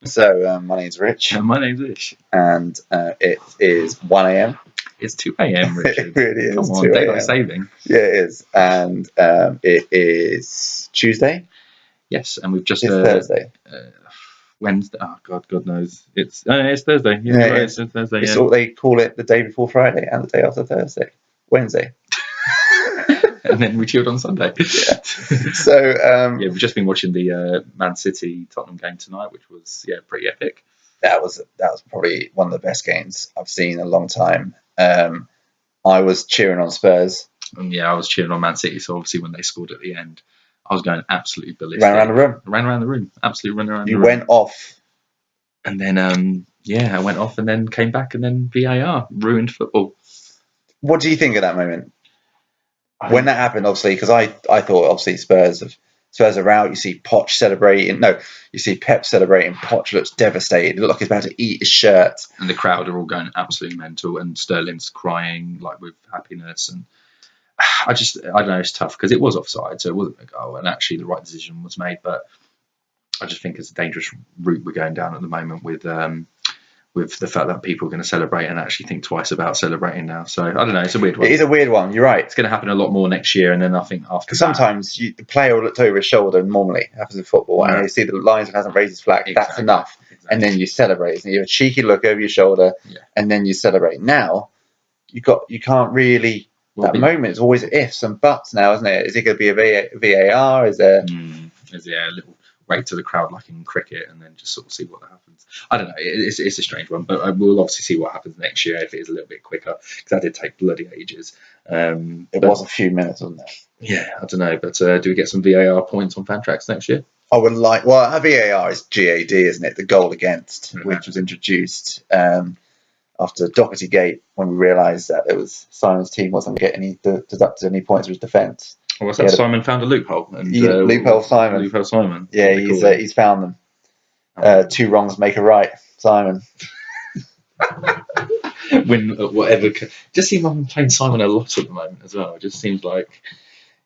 So my name's Rich, And my name's Ish. and it is 1 a.m. It's 2 a.m., Richard. It really is. Come on, 2 daylight a.m. saving. Yeah, it is, and it is Tuesday. Yes, and we've just It's Thursday. Wednesday. Oh God knows. It's Thursday. Yeah, Right, it's Thursday. It's Yeah. what they call it: the day before Friday and the day after Thursday, Wednesday. And then we chilled on Sunday. Yeah. So we've just been watching the Man City Tottenham game tonight, which was pretty epic. that was probably one of the best games I've seen in a long time. I was cheering on Spurs. And I was cheering on Man City. So obviously when they scored at the end, I was going absolutely ballistic. Ran around the room. Ran around the room. Absolutely ran around the You room. went off. And then I went off and then came back and then VAR ruined football. What do you think of that moment? When that happened, obviously, because I thought, obviously, Spurs are out. You see Poch celebrating. No, you see Pep celebrating. Poch looks devastated. It looked like he's about to eat his shirt. And the crowd are all going absolutely mental. And Sterling's crying like with happiness. And I don't know, it's tough because it was offside, so it wasn't a goal. And actually, the right decision was made. But I just think it's a dangerous route we're going down at the moment with the fact that people are going to celebrate and actually think twice about celebrating now. So I don't know, it's a weird one. It is a weird one. You're right. It's going to happen a lot more next year, and then I think after because sometimes the player will look over his shoulder. Normally, it happens in football, and you see the linesman hasn't raised his flag. Exactly. That's enough, and then you celebrate. And you have a cheeky look over your shoulder, and then you celebrate. Now, you can't really. That moment is always ifs and buts now, isn't it? Is it going to be a VAR? Is there? Is there a little wait to the crowd like in cricket and then just sort of see what happens? I don't know. It's a strange one, but we'll obviously see what happens next year if it is a little bit quicker, because that did take bloody ages. It was a few minutes, wasn't it? Yeah, I don't know, but do we get some VAR points on Fantrax next year? I would like. Well, a VAR is GAD, isn't it? The goal against, which was introduced after Doherty Gate, when we realised that it was Simon's team wasn't getting deducted any points for his defence. Oh, what's that? Simon found a loophole. And, loophole Simon. Loophole Simon. Yeah, he's found them. 2 wrongs make a right, Simon. Win whatever. Just seems like I'm playing Simon a lot at the moment as well. It just seems like,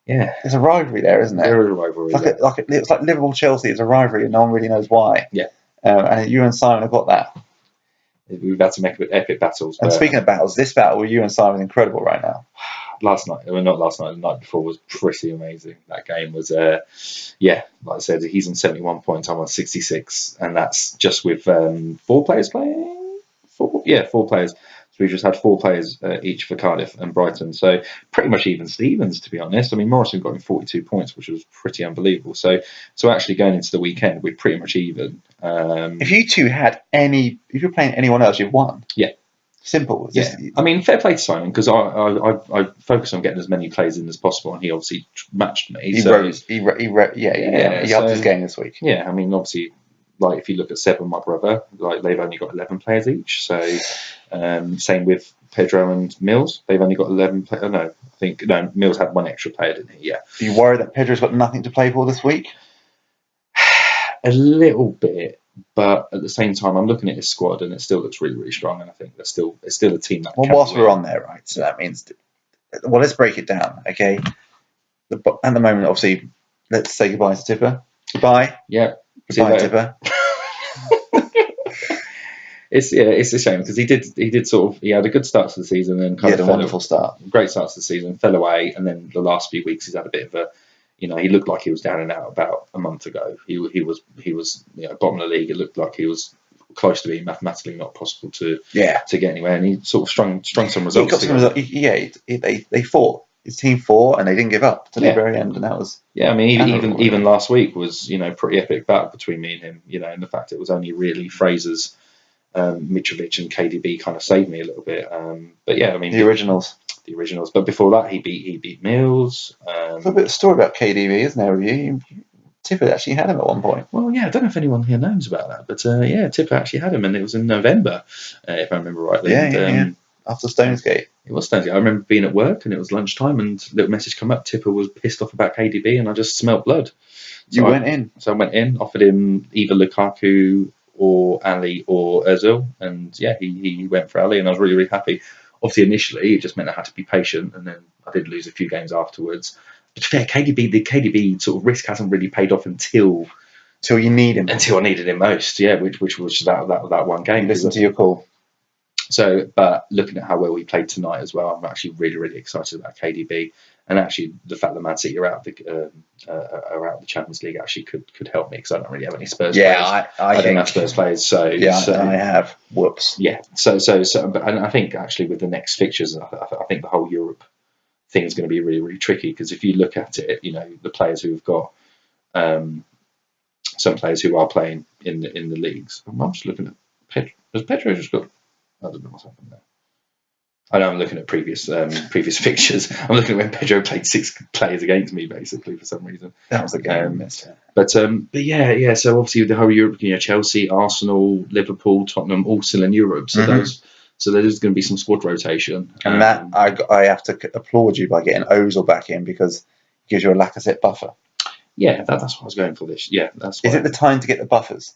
there's a rivalry there, isn't there? There is a rivalry. It's like Liverpool Chelsea. It's a rivalry, and no one really knows why. Yeah. And you and Simon have got that. We've had some epic battles. And speaking of battles, this battle with you and Simon is incredible right now. Not last night, the night before was pretty amazing. That game was, like I said, he's on 71 points, I'm on 66, and that's just with 4 players playing? 4 players. So we just had 4 players each for Cardiff and Brighton, so pretty much even Stevens, to be honest. I mean, Morrison got him 42 points, which was pretty unbelievable. So actually going into the weekend, we're pretty much even. If you two if you're playing anyone else, you've won. Yeah. Simple. I mean, fair play to Simon, because I focused on getting as many plays in as possible, and he obviously matched me. He upped his game this week. Yeah, I mean, obviously, like if you look at Seb and my brother, like they've only got 11 players each. So same with Pedro and Mills, they've only got 11 players. Mills had 1 extra player, didn't he? Yeah. Are you worried that Pedro's got nothing to play for this week? A little bit. But at the same time, I'm looking at his squad, and it still looks really, really strong. And I think it's still a team that. Well, whilst we're on there, right? So that means, let's break it down, okay? At the moment, obviously, let's say goodbye to Tipper. Goodbye. Yeah. Goodbye, Tipper. It's a shame, because he had a good start to the season, and he had a wonderful start, great start to the season, fell away, and then the last few weeks he's had a bit of a. He looked like he was down and out about a month ago. He was bottom of the league. It looked like he was close to being mathematically not possible to get anywhere. And he sort of strung some results. They fought. His team fought, and they didn't give up to the very end. And that was I mean, even last week was pretty epic battle between me and him. And the fact it was only really Fraser's, Mitrovic and KDB kind of saved me a little bit. But yeah, I mean the originals. But before that, he beat Mills. There's a bit of a story about KDB, isn't there? You Tipper actually had him at one point. Well, yeah, I don't know if anyone here knows about that, but Tipper actually had him, and it was in November, if I remember rightly. Yeah. After Stonesgate. It was Stonesgate. I remember being at work, and it was lunchtime, and a little message come up. Tipper was pissed off about KDB, and I just smelt blood. So I went in, offered him either Lukaku or Ali or Ozil, and he went for Ali, and I was really, really happy. Obviously, initially, it just meant I had to be patient, and then I did lose a few games afterwards. But fair, the KDB sort of risk hasn't really paid off until Till you need him. until I needed him most. Yeah, which was that one game. Listen to your call. So, but looking at how well we played tonight as well, I'm actually really excited about KDB, and actually the fact that Man City are out of the Champions League actually could help me, because I don't really have any Spurs players. I don't have Spurs players, so I have. Whoops. Yeah. So, but and I think actually with the next fixtures, I think the whole Europe thing is going to be really tricky, because if you look at it, the players who've got some players who are playing in the leagues. I'm just looking at Pedro. Has Pedro just got? I don't know what's happened there. I know I'm looking at previous fixtures. I'm looking at when Pedro played 6 players against me, basically, for some reason. That was the game I missed. But yeah. So obviously the whole Europe, Chelsea, Arsenal, Liverpool, Tottenham, all still in Europe. So there's going to be some squad rotation. And that I have to applaud you by getting Ozil back in, because it gives you a Lacazette buffer. Yeah, that's what I was going for this. Yeah, that's. Is it the time to get the buffers?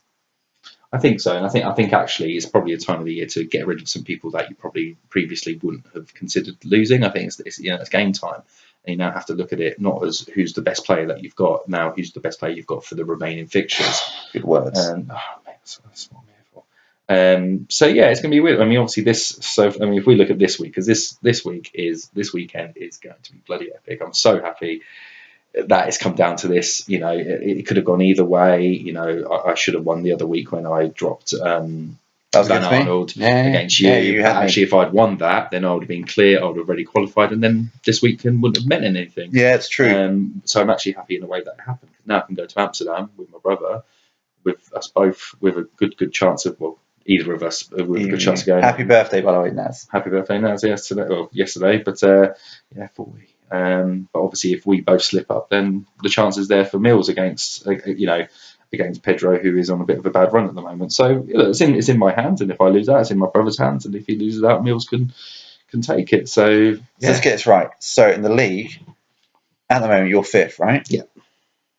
I think so, and I think actually it's probably a time of the year to get rid of some people that you probably previously wouldn't have considered losing. I think it's game time, and you now have to look at it not as who's the best player that you've got, now who's the best player you've got for the remaining fixtures. Good words. That's what I'm here for. So yeah, it's going to be weird. I mean, obviously if we look at this week, because this weekend is going to be bloody epic. I'm so happy that it's come down to this. It could have gone either way. I should have won the other week when I dropped Van Arnold against you. Actually, if I'd won that, then I would have been clear. I would have already qualified, and then this weekend wouldn't have meant anything. Yeah, it's true. So I'm actually happy in the way that happened. Now I can go to Amsterdam with my brother, with us both, with a good chance of, either of us with a good chance of going. Happy birthday, by the way, Naz. Happy birthday, Naz. Yesterday, but 40. But obviously, if we both slip up, then the chance is there for Mills against Pedro, who is on a bit of a bad run at the moment. So it's in my hands, and if I lose that, it's in my brother's hands, and if he loses that, Mills can take it. So let's get this right. So in the league, at the moment, you're 5th, right? Yeah.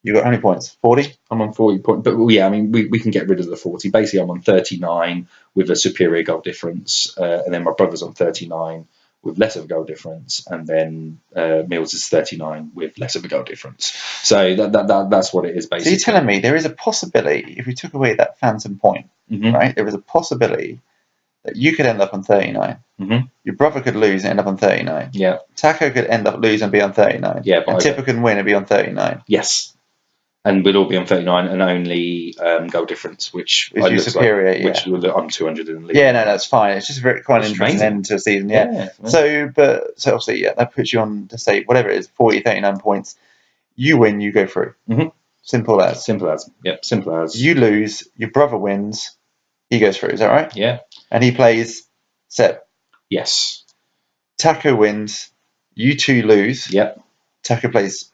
You got how many points? 40? I'm on 40 points, but I mean, we can get rid of the 40. Basically, I'm on 39 with a superior goal difference, and then my brother's on 39 with less of a goal difference, and then Mills is 39 with less of a goal difference. So that's what it is, basically. So you're telling me there is a possibility, if we took away that phantom point, right? There is a possibility that you could end up on 39. Your brother could lose and end up on 39. Yeah. Taco could end up losing and be on 39. Yeah. And Tipper can win and be on 39. Yes. And we'd all be on 39 and only goal difference, which is superior. Which I'm 200 in the league. Yeah, no, that's fine. It's just quite an interesting end to a season. Yeah. So obviously, that puts you on to say whatever it is, 40, 39 points. You win, you go through. Simple as. Simple as. Yep. Simple as. You lose, your brother wins, he goes through. Is that right? Yeah. And he plays Seb. Yes. Taco wins, you two lose. Yep. Taco plays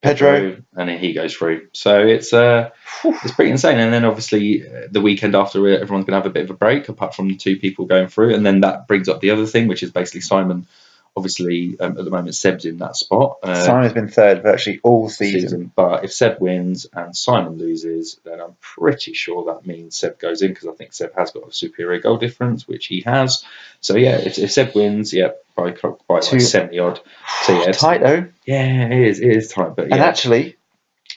Pedro, and then he goes through. So it's pretty insane. And then obviously the weekend after, everyone's going to have a bit of a break, apart from the 2 people going through. And then that brings up the other thing, which is basically Simon. Obviously, at the moment, Seb's in that spot. Simon's been 3rd virtually all season. But if Seb wins and Simon loses, then I'm pretty sure that means Seb goes in, because I think Seb has got a superior goal difference, which he has. So yeah, if Seb wins, by like 70 odd. So yeah, it's tight though. Yeah, it is tight. But yeah. And actually,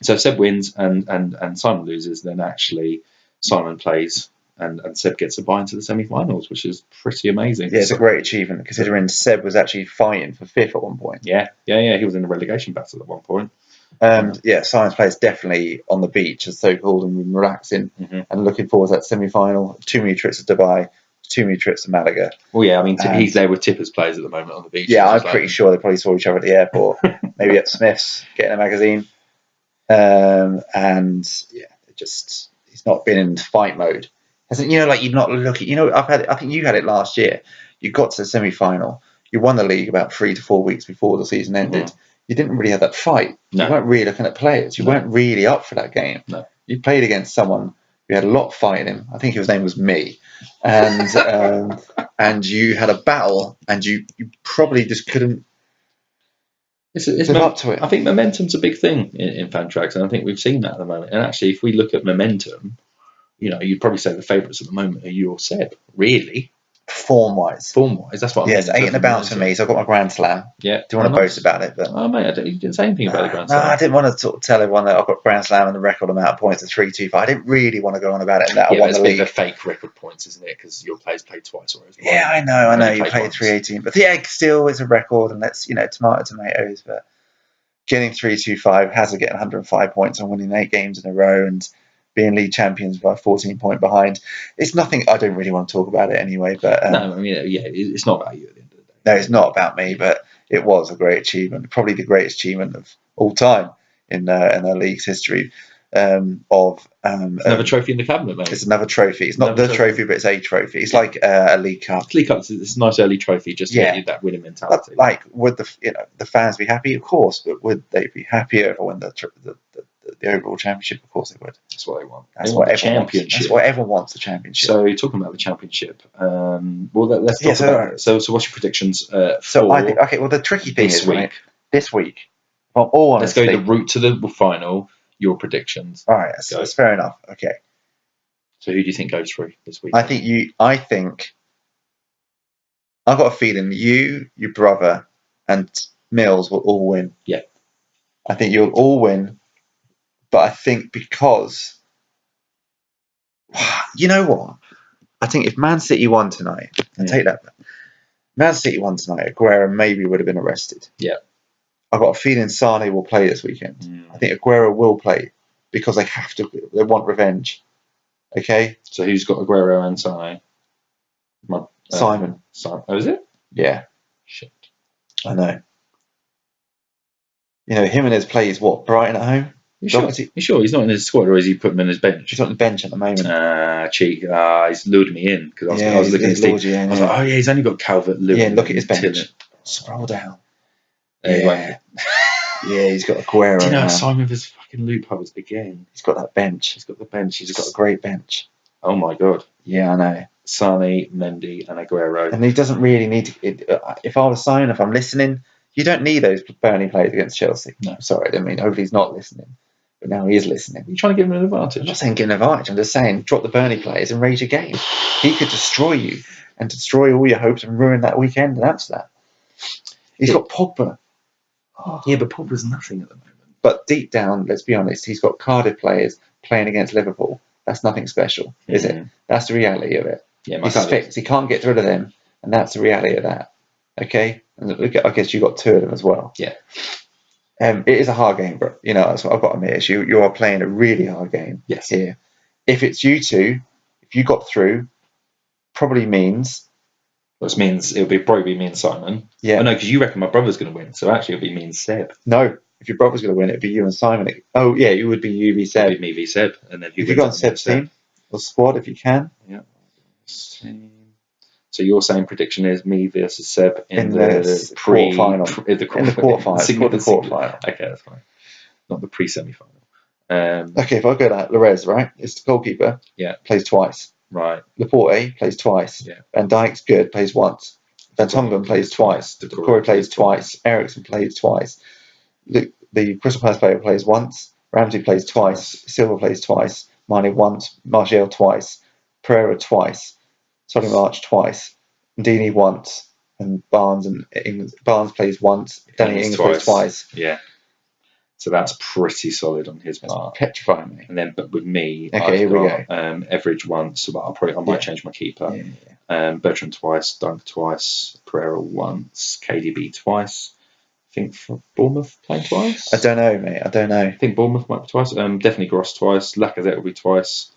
so if Seb wins and Simon loses, then actually Simon plays. And Seb gets a bye into the semi-finals, which is pretty amazing. Yeah, it's a great achievement, considering Seb was actually fighting for 5th at one point. Yeah. He was in the relegation battle at one point. Simon's plays definitely on the beach, as so-called, and relaxing, and looking forward to that semi-final. Too many trips to Dubai, too many trips to Malaga. Well, yeah, I mean, he's there with Tipper's players at the moment on the beach. Yeah, I'm pretty sure they probably saw each other at the airport, maybe at Smith's, getting a magazine. And yeah, he's not been in fight mode. You're not looking. I think you had it last year. You got to the semi-final. You won the league about 3 to 4 weeks before the season ended. You didn't really have that fight. No. You weren't really looking at players. You weren't really up for that game. No. You played against someone who had a lot of fight in him. I think his name was me. And and you had a battle, and you probably just couldn't live up to it. I think momentum's a big thing in Fantrax, and I think we've seen that at the moment. And actually, if we look at momentum, you'd probably say the favourites at the moment are you or Seb, really. Form-wise. Form-wise, that's what I mean. Yes, 8 and a bounce for me, so I've got my Grand Slam. Yeah. Do you want to boast about it? But oh, mate, you didn't say anything about the Grand Slam. No, I didn't want to sort of tell everyone that I've got Grand Slam and the record amount of points of 325. I didn't really want to go on about it. That I won the league. It's a fake record points, isn't it? Because your players played twice. Yeah, I know. You played 318. But yeah, still is a record, and that's, tomatoes. But getting 325, Hazard getting 105 points and winning 8 games in a row and being league champions by 14 point behind. It's nothing. I don't really want to talk about it anyway. But no, I mean, yeah, it's not about you at the end of the day. No, it's not about me, but it was a great achievement, probably the greatest achievement of all time in our league's history. Another trophy in the cabinet, mate. It's another trophy. It's not the trophy, but it's a trophy. It's like a League Cup. League Cup. It's a nice early trophy, just to get you that winning mentality. But, like, would the fans be happy? Of course, but would they be happier if I win the overall championship? Of course they would. That's what they want. That's what everyone wants. That's what everyone wants. The championship. So talking about the championship, let's talk about it. So what's your predictions? So I think Well, the tricky thing is this week. Well, let's go the route to the final. Your predictions. All right, that's fair enough. Okay. So who do you think goes through this week? I think I've got a feeling you, your brother, and Mills will all win. Yeah. I think you'll all win, but I think because you know what? I think if Man City won tonight, take that. Man City won tonight, Aguero maybe would have been arrested. Yeah. I've got a feeling Sane will play this weekend. I think Aguero will play because they have to. They want revenge. Okay. So who's got Aguero and Sane? Simon. Oh, is it? Yeah. Shit. I know. Jimenez plays what? Brighton at home. You sure he's not in his squad, or is he put him in his bench? He's on the bench at the moment. Cheek. He's lured me in because I was looking at his team. I was like, oh yeah, he's only got Calvert-Lewin. Yeah, look at his bench. Scroll down. Yeah. Yeah, he's got Aguero. Do you know Simon has fucking loopholes again? He's got that bench. He's got the bench. He's got a great bench. Oh my god. Yeah, I know. Sane, Mendy, and Aguero. And he doesn't really need to. If I was Simon, if I'm listening, you don't need those Burnley players against Chelsea. No, sorry, I didn't mean. Hopefully he's not listening, but now he is listening. You're trying to give him an advantage. I'm not saying give him an advantage. I'm just saying drop the Burnley players and raise your game. He could destroy you and destroy all your hopes and ruin that weekend in Amsterdam. He's got Pogba. Oh. Yeah, but Pogba's nothing at the moment. But deep down, let's be honest, he's got Cardiff players playing against Liverpool. That's nothing special, is it? That's the reality of it. Yeah, he's fixed. He can't get rid of them, and that's the reality of that. Okay? And I guess you got 2 of them as well. Yeah. It is a hard game, bro. That's what I've got to admit. You are playing a really hard game here. If it's you two, if you got through, probably means... Which means it'll probably be me and Simon. Yeah. Oh, no, because you reckon my brother's going to win. So actually it'll be me and Seb. No. If your brother's going to win, it'd be you and Simon. Oh, yeah, it would be you v Seb. It'd be me v Seb. And then if you got on Seb's team or squad, if you can. Yeah. So your same prediction is me versus Seb in the quarterfinal. In the quarterfinal. Okay, that's fine. Not the pre-semi-final. Okay, if I go to Lorez, right? It's the goalkeeper. Yeah. Plays twice. Right. Laporte plays twice. Yeah. Van Dijk's good, plays once. Van Tonglen plays twice. Decore plays twice. Ericsson plays twice. The Crystal Palace player plays once. Ramsey plays twice. Silva plays twice. Mane once. Martial twice. Pereira twice. Solly March twice. Dini once. And Barnes plays once. Danny Ings plays twice. Yeah. So that's pretty solid on his part. Petrifying me. And then, but with me, here we go. Everidge once. So I might change my keeper. Yeah. Bertrand twice. Dunk twice. Pereira once. KDB twice. I think for Bournemouth playing twice. I don't know, mate. I don't know. I think Bournemouth might be twice. Definitely Gross twice. Lacazette will be twice.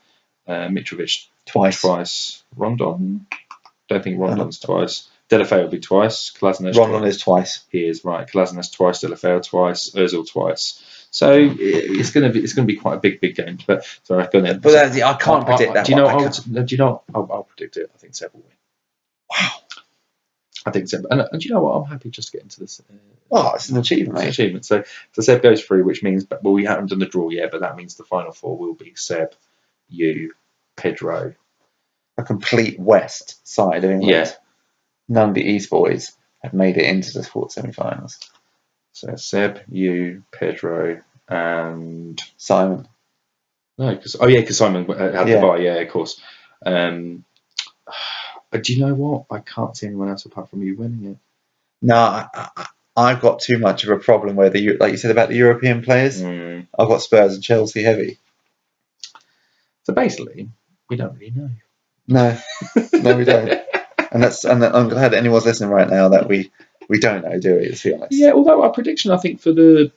Mitrovic twice. Rondon. Don't think Rondon's twice. Delafeu will be twice. Rondon is twice. He is right. Kolasinac twice. Delafeu twice. Ozil twice. So it's going to be quite a big game. But sorry, I've gone in. But I can't predict that. Do you know? I'll predict it. I think Seb will win. Wow. I think Seb. And do you know what? I'm happy just to get into this. It's an achievement, mate. It's an achievement. So Seb goes through, which means, well, we haven't done the draw yet, but that means the final 4 will be Seb, you, Pedro. A complete west side of England. Yeah. None of the East boys have made it into the sports semi-finals. So Seb, you, Pedro, and Simon. No, because Simon had the bar. Yeah, of course. Do you know what? I can't see anyone else apart from you winning it. No, I've got too much of a problem where like you said about the European players. I've got Spurs and Chelsea heavy. So basically, we don't really know. No, we don't. And I'm glad that anyone's listening right now that we don't know, do we? Let's be honest. Yeah, although our prediction, I think, for the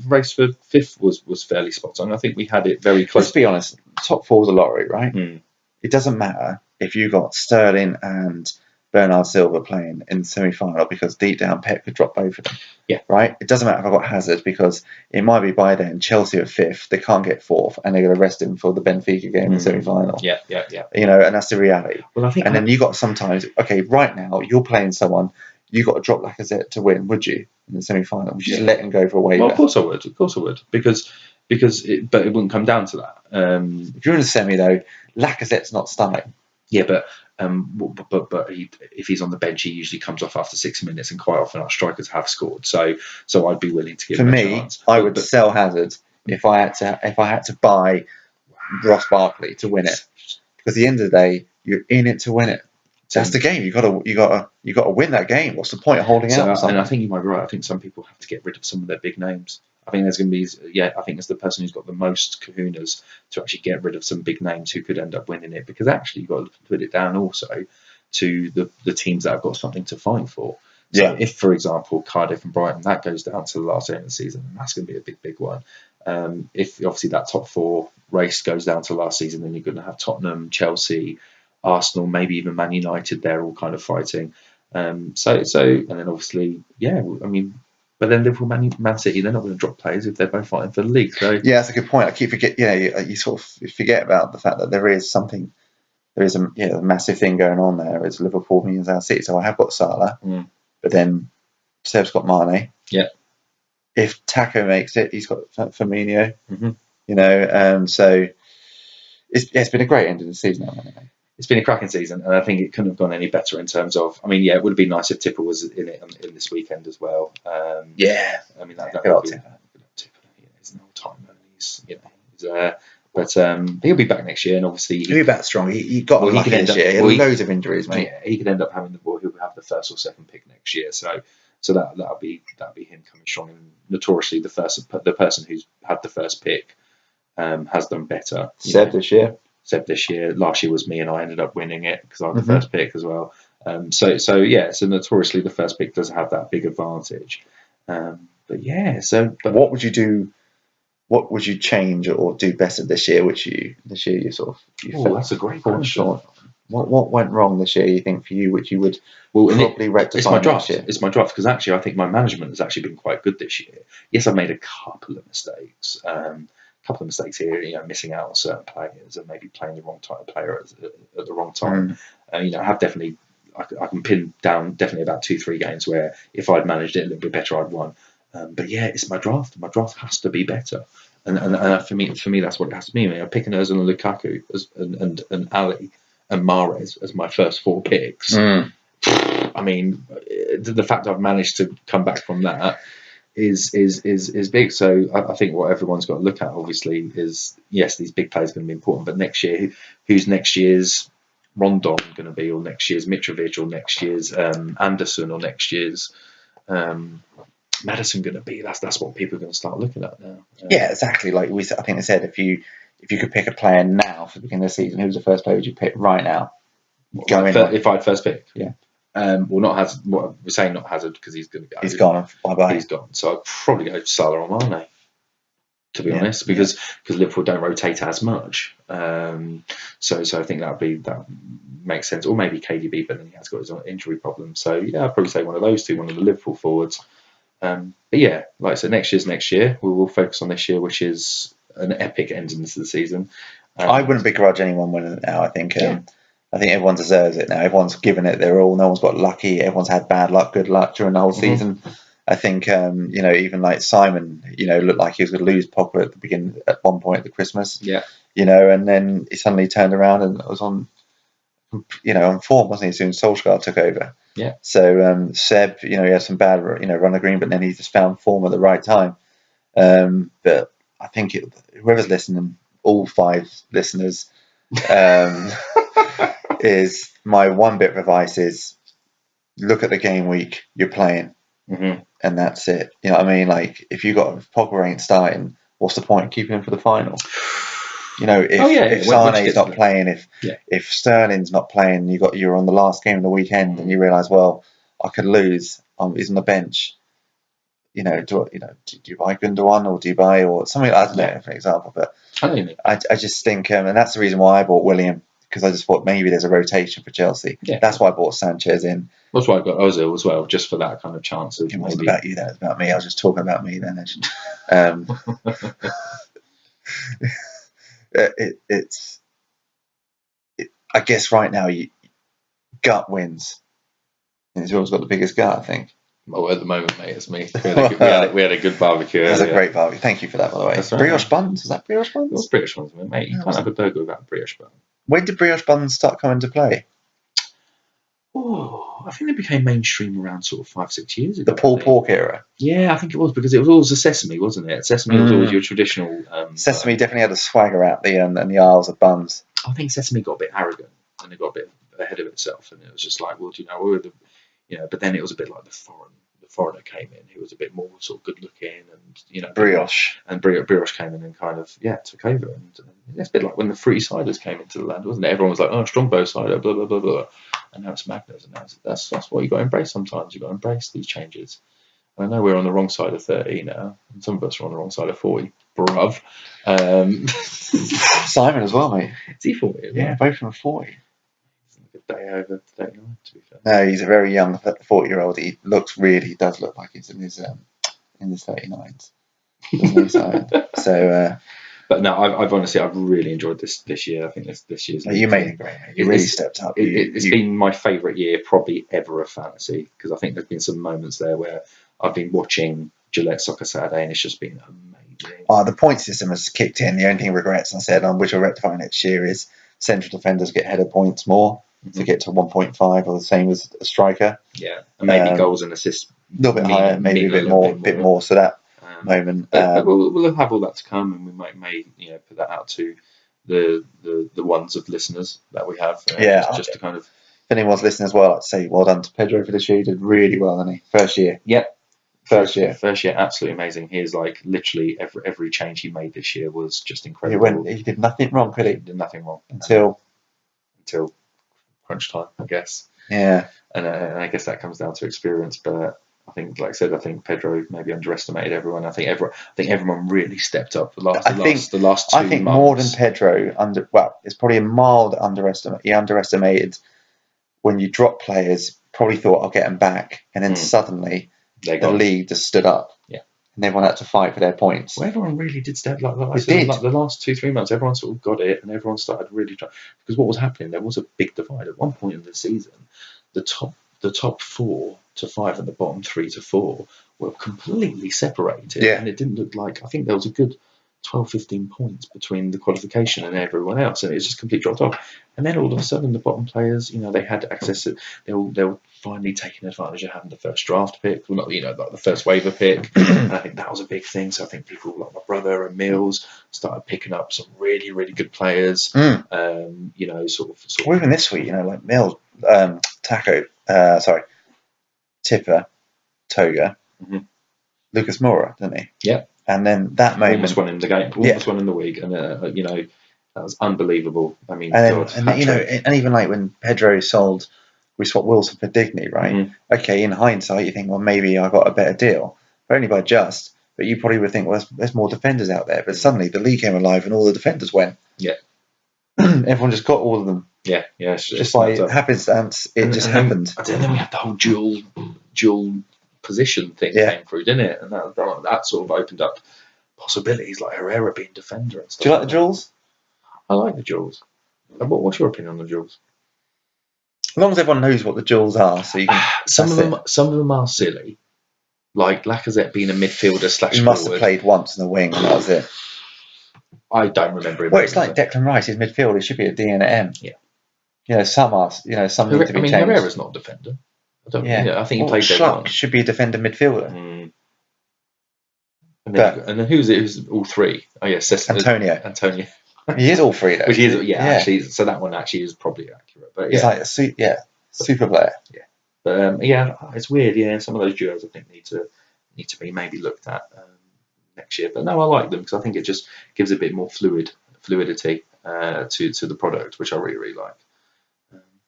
race for fifth was fairly spot on. I think we had it very close. Let's be honest. Top four's a lottery, right? Mm. It doesn't matter if you got Sterling and Bernard Silva playing in the semi-final, because deep down Pep could drop both of them. Yeah. Right? It doesn't matter if I've got Hazard, because it might be by then Chelsea are fifth, they can't get fourth, and they're going to rest him for the Benfica game in the semi-final. Yeah. You know, and that's the reality. Well, I think, and then you got sometimes, okay, right now you're playing someone, you got to drop Lacazette to win, would you, in the semi-final? Would you just let him go for a waiver? Well, of course I would, because but it wouldn't come down to that. If you're in a semi though, Lacazette's not starting. Yeah, but if he's on the bench, he usually comes off after 6 minutes, and quite often our strikers have scored. So I'd be willing to give him a chance. I would sell Hazard if I had to buy Ross Barkley to win it, because at the end of the day, you're in it to win it. That's the game. You got to win that game. What's the point of holding out? And I think you might be right. I think some people have to get rid of some of their big names. I think there's going to be, I think it's the person who's got the most kahunas to actually get rid of some big names who could end up winning it, because actually you've got to put it down also to the teams that have got something to fight for. So if, for example, Cardiff and Brighton, that goes down to the last game of the season, and that's going to be a big one. If obviously that top four race goes down to last season, then you're going to have Tottenham, Chelsea, Arsenal, maybe even Man United. They're all kind of fighting. And then obviously, but then Liverpool, Man City, they're not going to drop players if they're both fighting for the league. So yeah, that's a good point. I keep forget. You sort of forget about the fact that there is a massive thing going on there. It's Liverpool means Man City. So I have got Salah, but then Seb's got Mane. Yeah. If Taco makes it, he's got Firmino. So it's been a great end of the season. Anyway. It's been a cracking season, and I think it couldn't have gone any better in terms of. I mean, it would have been nice if Tipper was in it in this weekend as well. I mean, that would be Tipper. He's an old timer. But he'll be back next year, and obviously he'll be back strong. He got lucky this year. He had loads of injuries, mate. Yeah, he could end up having the ball. He'll have the first or second pick next year. So that'll be him coming strong. And notoriously, the person who's had the first pick has done better. Seb this year. Last year was me, and I ended up winning it because I had the first pick as well. So notoriously the first pick does have that big advantage. But what would you do? What would you change or do better this year? You sort of. That's a great question. What went wrong this year? You think for you, which you would probably rectify? It's my draft. It's my draft, because actually I think my management has actually been quite good this year. Yes, I've made a couple of mistakes. Here, missing out on certain players and maybe playing the wrong type of player at the wrong time. I have definitely, I can pin down definitely about 2-3 games where if I'd managed it a little bit better, I'd won. But yeah, it's my draft. My draft has to be better, and for me, that's what it has to be. I'm picking Ozil and Lukaku and Ali and Mahrez as my first 4 picks. I mean, the fact I've managed to come back from that is big. So I think what everyone's got to look at, obviously, is yes, these big players are going to be important, but next year, who's next year's Rondon going to be, or next year's Mitrovic, or next year's Anderson, or next year's Maddison going to be? That's what people are going to start looking at now. Yeah, exactly. Like I think they said, if you could pick a player now for the beginning of the season, who's the first player would you pick right now? If I had first pick, yeah. Well, not Hazard. We're saying not Hazard because he's going to go. He's gone. Bye. He's gone. So I'd probably go Salah or Mane, to be honest, because Liverpool don't rotate as much. So I think that makes sense. Or maybe KDB, but then he has got his own injury problem. So yeah, I'd probably say one of those two, one of the Liverpool forwards. But yeah, like I said, next year's next year. We will focus on this year, which is an epic ending to the season. I wouldn't begrudge anyone winning it now. I think. I think everyone deserves it now. Everyone's given it their all. No one's got lucky. Everyone's had bad luck, good luck during the whole season. I think, even like Simon, looked like he was going to lose Pogba at one point at the Christmas. Yeah. And then he suddenly turned around and was on form, wasn't he? As soon as Solskjaer took over. Yeah. So Seb, he had some bad, run of green, but then he just found form at the right time. But I think whoever's listening, all 5 listeners, is my one bit of advice is look at the game week you're playing, and that's it. You know what I mean? Like, if you got Pogba ain't starting, what's the point of keeping him for the final? You know, if Sane's not playing, if Sterling's not playing, you're on the last game of the weekend, and you realise, well, I could lose. He's on the bench. You know, do you buy Gundogan or do you buy or something? I don't know, for example. But I just think, and that's the reason why I bought William, because I just thought maybe there's a rotation for Chelsea. Yeah. That's why I bought Sanchez in. That's why I got Ozil as well, just for that kind of chance. It wasn't about you, that was about me. I was just talking about me then. I guess right now, gut wins. He's always got the biggest gut, I think. Well, at the moment, mate, it's me. We had a good barbecue. It was a great barbecue. Thank you for that, by the way. That's right, brioche buns? Is that brioche buns? It was brioche buns, mate. You can't have a burger without brioche buns. When did brioche buns start coming into play? Oh, I think they became mainstream around sort of 5-6 years ago. The pulled pork era. Yeah, I think it was, because it was always a sesame, wasn't it? Sesame was always your traditional. Sesame definitely had a swagger out the and the aisles of buns. I think Sesame got a bit arrogant and it got a bit ahead of itself, and it was just like, well, do you know, we were but then it was a bit like the foreigner came in, who was a bit more sort of good looking, and brioche, and brioche came in and kind of took over, and it's a bit like when the fruity ciders came into the land, wasn't it? Everyone was like, oh, Strongbow cider, blah blah blah blah, and now it's Magners, and now that's what you got to embrace. Sometimes you got to embrace these changes. And I know we're on the wrong side of 30 now, and some of us are on the wrong side of 40, bruv. Simon as well, mate. Is he 40? Yeah, both of them are 40. A day over 39, to be fair. No, he's a very young 40-year-old. He does look like he's in his 39s. So, but no, I've really enjoyed this year. I think this year's. You made it great, mate. You really stepped up. It's been my favourite year, probably ever, of fantasy, because I think there's been some moments there where I've been watching Gillette Soccer Saturday, and it's just been amazing. The point system has kicked in. The only thing regrets, I said, which I'll rectify next year, is central defenders get header points more. To get to 1.5 or the same as a striker. Yeah, and maybe goals and assists a little bit higher, maybe a bit more. So that moment. We'll have all that to come, and we may put that out to the ones of listeners that we have. Just to kind of. If anyone's listening as well, I'd say well done to Pedro for this year. He did really well, didn't he? First year. Yep. First year, absolutely amazing. He's like literally every change he made this year was just incredible. He did nothing wrong, could he? He did nothing wrong until crunch time, I guess. Yeah, and I guess that comes down to experience. But I think, like I said, Pedro maybe underestimated everyone. I think everyone really stepped up the last 2 months. I think more than Pedro. It's probably a mild underestimate. He underestimated when you drop players. Probably thought I'll get them back, and then suddenly the league just stood up. Yeah. And everyone had to fight for their points. Well, everyone really did step like the last 2-3 months. Everyone sort of got it, and everyone started really trying. Because what was happening, there was a big divide at one point in the season. The top 4 to 5 and the bottom 3 to 4 were completely separated, and it didn't look like. I think there was a good 12-15 points between the qualification and everyone else, and it's just completely dropped off. And then all of a sudden, the bottom players, they had access to. They were finally taking advantage of having the first draft pick, well, not like the first waiver pick. And I think that was a big thing. So I think people like my brother and Mills started picking up some really, really good players. Sort of. Well, even this week, like Mills, Tipper, Toga, Lucas Moura, didn't he? Yeah. And then that moment, almost won in the game, almost won in the week, and that was unbelievable. I mean, and even like when Pedro sold, we swapped Wilson for Digny, right? Okay, in hindsight, you think, well, maybe I got a better deal, but only by just. But you probably would think, well, there's more defenders out there. But suddenly the league came alive, and all the defenders went. Yeah. Everyone just got all of them. Yeah, just like happenstance, it just happened. And then we had the whole dual position thing came through, didn't it? And that sort of opened up possibilities, like Herrera being defender and stuff. Do you like the duels? I like the duels. What's your opinion on the duels? As long as everyone knows what the duels are, so you can. Some of them are silly, like Lacazette being a midfielder / He must have played once in the wing, and that was it. I don't remember him. Well, it's like Declan Rice, his midfield. It should be a D and an M. Yeah. Some are. Some need to be changed. Herrera's not a defender. I think he played there. Should be a defender midfielder. And then who's it? Who's all three? Oh yes, Antonio. He is all three though. Which is actually. So that one actually is probably accurate. But he's like a super player. Yeah, but it's weird. Yeah, some of those duos I think need to be maybe looked at next year. But no, I like them because I think it just gives a bit more fluidity to the product, which I really really like.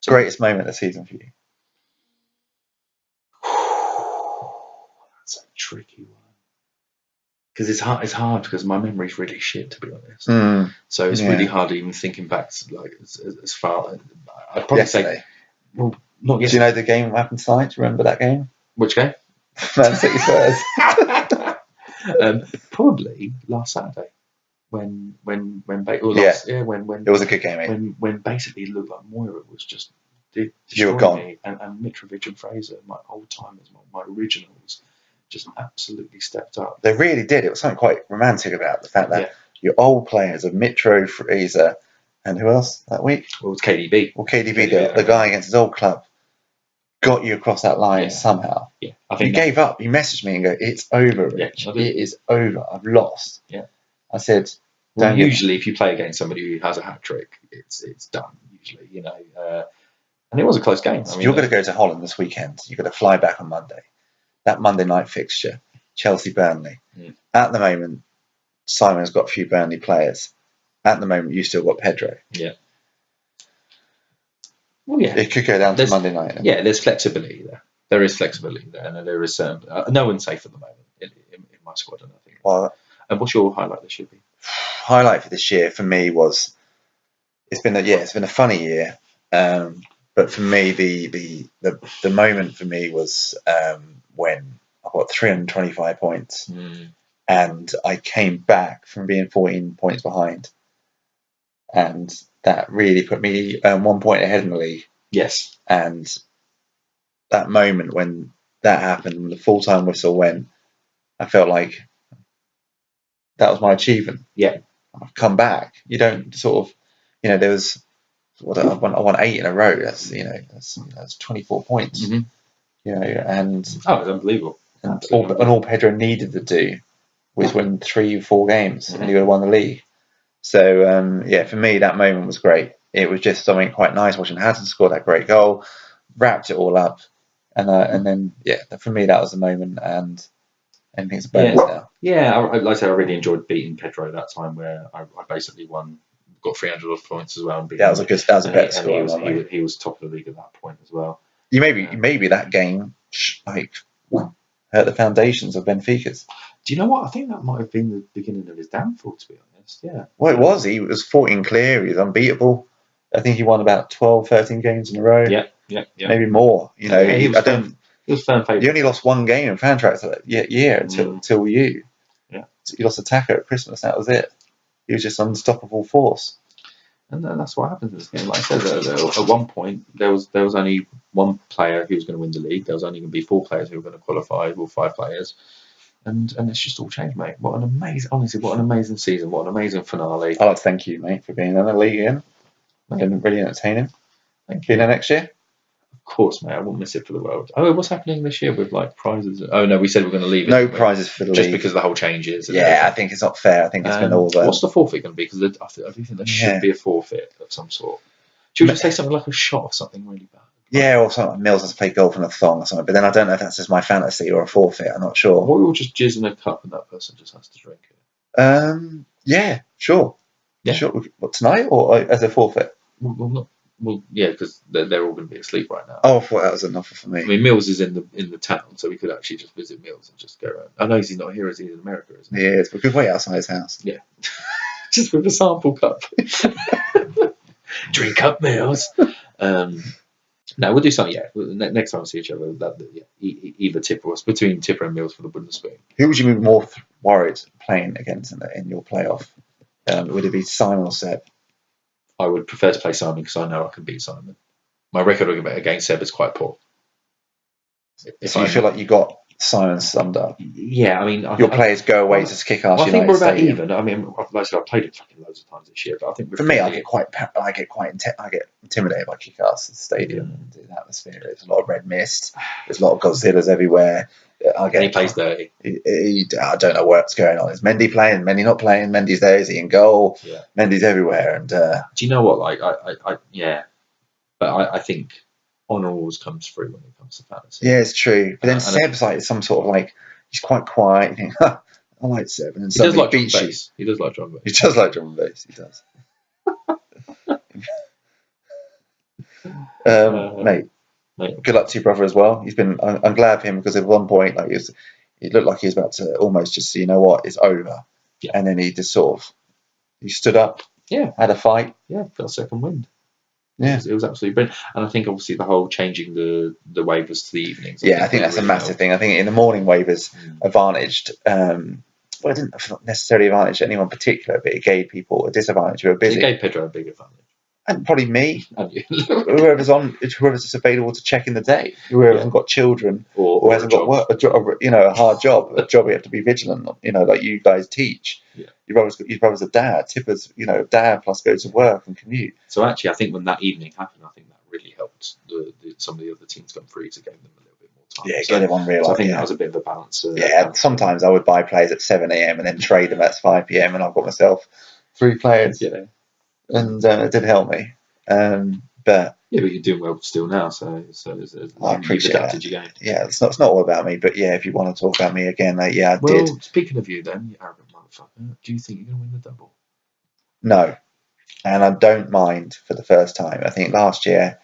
Greatest moment of the season for you? That's a tricky one because it's hard because my memory's really shit, to be honest. So it's really hard even thinking back to, like as far. I'd probably say, well, not yet. Do you know the game that happened tonight? Do you remember that game? Which game? Man City Spurs. Probably last Saturday when when it was a good game, mate. When basically it looked like Moira was just you were gone, me, and Mitrovic and Fraser, my old timers, my originals, just absolutely stepped up. They really did. It was something quite romantic about the fact that your old players of Mitro, Fraser, and who else that week? Well, it was KDB. Well, KDB, the guy against his old club, got you across that line somehow. Yeah, I think you gave up. You messaged me and go, "It's over, Rich. It is over. I've lost." Yeah. I said, well, usually if you play against somebody who has a hat trick, it's done. Usually, and it was a close game. So you're going to go to Holland this weekend. You're going to fly back on Monday. That Monday night fixture, Chelsea-Burnley. At the moment, Simon's got a few Burnley players. At the moment, you've still got Pedro. Yeah. Well, yeah. It could go down to Monday night. Yeah, there's flexibility there. There is flexibility there, and there is no one's safe at the moment in my squad. And I think. Well, and what's your highlight this year? Highlight for this year for me was it's been a funny year, but for me the moment for me was when I got 325 points, and I came back from being 14 points behind, and that really put me 1 point ahead in the league. Yes, and that moment when that happened, when the full-time whistle went, I felt like that was my achievement. Yeah. I've come back. You don't sort of, there was, I won 8 in a row. That's 24 points. Mm-hmm. And it's unbelievable. And all Pedro needed to do was win 3 or 4 games, and he would have won the league. So for me, that moment was great. It was just something quite nice watching Hansen score that great goal, wrapped it all up, and then for me that was the moment, and anything's a bonus now. Yeah, like I said, I really enjoyed beating Pedro that time where I basically got 300 points as well. And that was a better score. He was top of the league at that point as well. Maybe that game hurt the foundations of Benfica's. Do you know what? I think that might have been the beginning of his downfall, to be honest. Yeah. Well, it was. He was 14 clear. He was unbeatable. I think he won about 12, 13 games in a row. Yeah. Maybe more. He was firm favourite. He only lost 1 game in Fantrax that year until you. Yeah. He lost a tacker at Christmas. That was it. He was just unstoppable force. And that's what happened in this game. Like I said, at one point there was only 1 player who was going to win the league. There was only going to be 4 players who were going to qualify, or 5 players, and it's just all changed, mate. What an amazing season! What an amazing finale! I'd like to thank you, mate, for being in the league again. Been really entertaining. Thank you. Be there next year. Of course, mate. I wouldn't miss it for the world. Oh, what's happening this year with prizes? Oh no, we said we're going to leave it. No prizes for the league. Just because the whole changes. Yeah, I think it's not fair. I think it's been all. What's the forfeit going to be? Because I do think there should be a forfeit of some sort. Should we just say something like a shot or something really bad? Yeah, or something like Mills has to play golf in a thong or something. But then I don't know if that's just my fantasy or a forfeit. I'm not sure. Or we'll just jizz in a cup and that person just has to drink it. Yeah, sure. Yeah. Sure. What, tonight or as a forfeit? Well, yeah, because they're all going to be asleep right now. Oh, I thought that was an offer for me. I mean, Mills is in the town, so we could actually just visit Mills and just go around. I know he's not here, as he's in America, isn't he? He is, but we could wait outside his house. Yeah. Just with a sample cup. Drink up, Mills. No, we'll do something. Yeah, next time we see each other, either Tipper or between Tipper and Mills for the Bundesliga. Who would you be more worried playing against in your playoff? Would it be Simon or Seb? I would prefer to play Simon because I know I can beat Simon. My record against Seb is quite poor. So you feel like you got Simon summed up. Yeah, I mean, Your players go away to kick ass. I think United we're about Stadium. even. I mean, like I said, I've played it fucking loads of times this year, but I think we're For me, I fairly- get intimidated by kick ass stadium and the atmosphere. There's a lot of red mist. There's a lot of Godzillas everywhere. And he plays dirty. I don't know what's going on. Is Mendy playing? Mendy not playing? Mendy's there. Is he in goal? Yeah. Mendy's everywhere. And Do you know what? Like, I think honour always comes through when it comes to fantasy. yeah, it's true. But then And Seb's like some sort of like he's quite quiet. You think, I like Seb, and then He does suddenly like drum beats you. bass. He does like drum bass. He does like drum and bass. He does. Mate, good luck to your brother as well. He's been. I'm glad for him because at one point, like it looked like he was about to almost just, you know what, it's over. Yeah. And then he just sort of he stood up. Yeah. Had a fight. Yeah, got a second wind. Yeah. It was absolutely brilliant. And I think obviously the whole changing the waivers to the evenings. I think that's a massive thing. I think in the morning waivers advantaged. Well, it didn't necessarily advantage anyone particular, but it gave people a disadvantage who were busy. It gave Pedro a big advantage. And probably me, And you. whoever's available to check in the day, whoever hasn't got children or hasn't got work, a hard job, a job you have to be vigilant on, like you guys teach. Yeah. Your brother's a dad. Tipper's, dad plus go to work and commute. So actually, I think when that evening happened, I think that really helped some of the other teams come through to give them a little bit more time. Yeah, get them on real. So I think that was a bit of a balance. Sometimes I would buy players at 7 a.m. and then trade them at 5 p.m. and I've got myself 3 players. Yeah. And it did help me. But you're doing well still now, so I appreciate you've adapted that. your game. Yeah, it's not all about me, but yeah, if you want to talk about me again, I did. Well, speaking of you, then, you arrogant motherfucker, do you think you're going to win the double? No, and I don't mind for the first time. I think last year,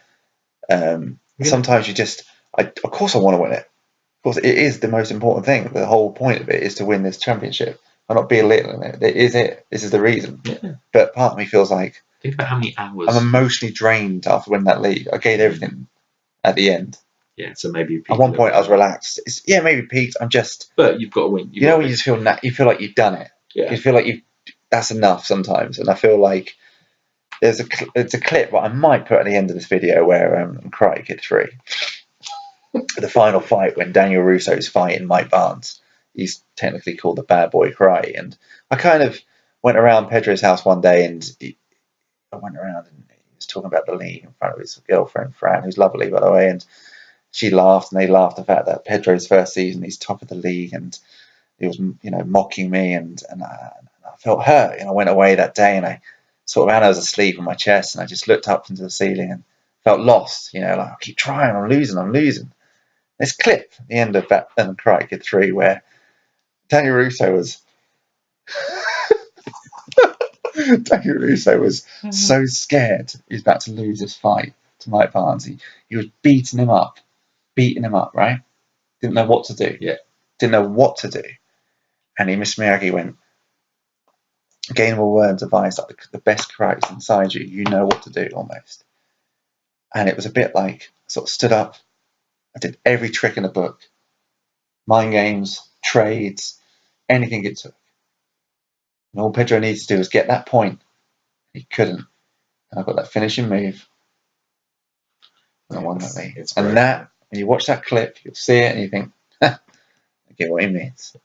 sometimes you just, of course, I want to win it. Of course, it is the most important thing. The whole point of it is to win this championship. I'm not belittling it. It is it. This is the reason. Yeah. But part of me feels like think about how many hours. I'm emotionally drained after winning that league. I gave everything at the end. Yeah, so maybe at one point I was relaxed. Maybe peaked. I'm just. But you've got to win. When you just feel you feel like you've done it. Yeah. You feel like that's enough sometimes, and I feel like it's a clip that I might put at the end of this video where Karate Kid 3, the final fight when Daniel Russo's fighting Mike Barnes. He's technically called the bad boy karate, and I kind of went around Pedro's house one day, and I went around and he was talking about the league in front of his girlfriend Fran, who's lovely by the way, and she laughed and they laughed at the fact that Pedro's first season he's top of the league, and he was mocking me, and I felt hurt. And I went away that day and I sort of, I was asleep on my chest, and I just looked up into the ceiling and felt lost. Like I keep trying, I'm losing. This clip at the end of that Karate Kid 3 where Daniel Russo was so scared he was about to lose this fight to Mike Barnes. He was beating him up, right? Didn't know what to do. Yeah. Didn't know what to do. And Mr. Miyagi went, gainable words advice, like the best karate is inside you. You know what to do almost. And it was a bit like, I sort of stood up. I did every trick in the book. Mind games, trades, anything it took. And all Pedro needs to do is get that point. He couldn't. And I got that finishing move. And I won that league. And that, when you watch that clip, you'll see it and you think, I get what he means.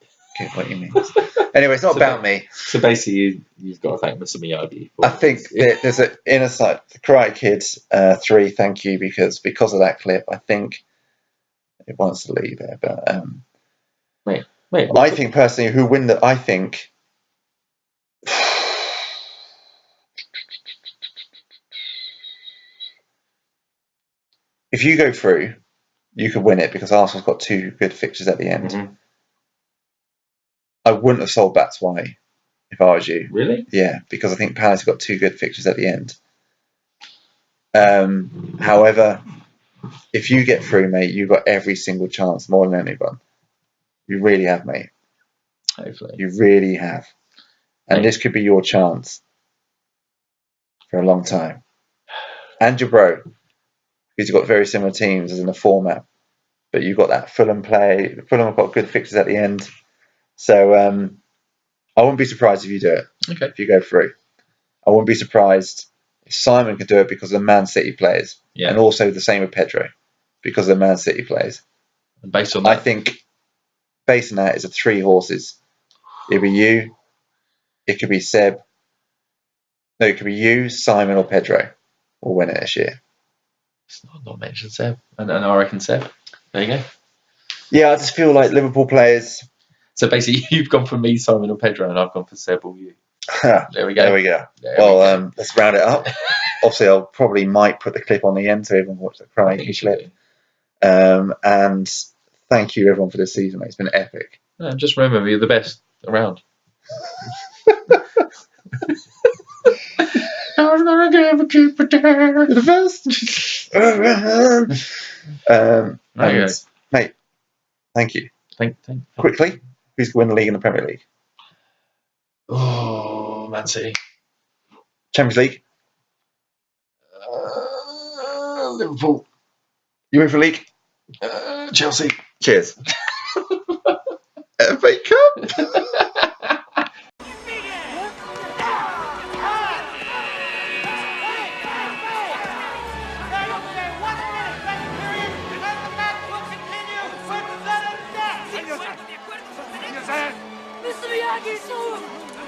Anyway, it's not about me. So basically, you've got to thank Mr. Miyagi. I think there's an inner side. The Karate Kid 3, thank you, because of that clip, I think it wants to leave there. But Mate, I think personally, who win that? I think. If you go through, you could win it because Arsenal's got 2 good fixtures at the end. Mm-hmm. I wouldn't have sold That's Why if I was you. Really? Yeah, because I think Palace have got 2 good fixtures at the end. However, if you get through, mate, you've got every single chance more than anyone. You really have, mate. Hopefully. You really have. And this could be your chance for a long time. And your bro, because you've got very similar teams as in the format. But you've got that Fulham play. Fulham have got good fixtures at the end. So I wouldn't be surprised if you do it. Okay. If you go through. I wouldn't be surprised if Simon could do it because of the Man City players. Yeah. And also the same with Pedro because of the Man City players. And based on that, I think basing that is a 3 horses. It could be you, it could be Seb. No, it could be you, Simon, or Pedro will win it this year. It's not mentioned Seb, and I reckon Seb. There you go. Yeah, I just feel like Liverpool players. So basically, you've gone for me, Simon, or Pedro, and I've gone for Seb or you. There we go. There we go. Well, let's round it up. Obviously, I'll probably might put the clip on the end so everyone watch the crying clip. And thank you everyone for this season, mate. It's been epic. Just remember, you're the best around. I was gonna give a keep it there. You're the best around. Mate, thank you. Thank. Quickly, who's going to win the league and the Premier League? Oh, Man City. Champions League. Liverpool. You win for league? Chelsea. Cheers. FA Cup. It's over.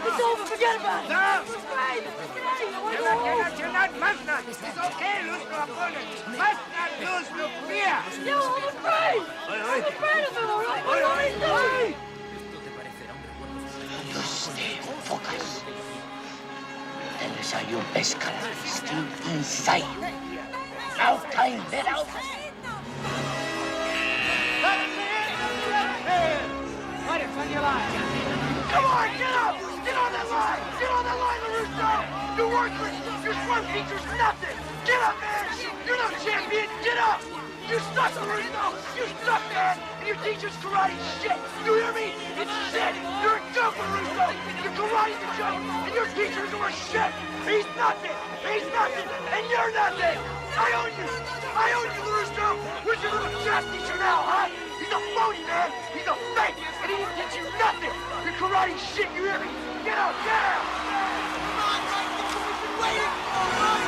It's over. Forget about it. No. It's great. It's great. You're not must not. It's okay. Lose to opponent. Must not lose to fear. No, I'm afraid. I'm afraid of him, all right? What are you doing? Just stay focused. Tell us how your best color is still inside you. Now time, let out. What is on your line? Come on, get up! Get on that line! Get on that line, LaRusso! You're worthless! Your swim teacher's nothing! Get up, man! You're no champion! Get up! You suck, LaRusso! You suck, man! And your teacher's karate shit! You hear me? It's shit! You're a joke, LaRusso! Your karate's a joke! And your teacher's are shit! He's nothing! He's nothing! And you're nothing! I own you! I own you, LaRusso! Where's your little jazz teacher now, huh? He's a phony, man! He's a fake! And he didn't teach you nothing! Your karate shit, you hear me? Get out, get out! Come on, right? That's what we've been waiting for, right?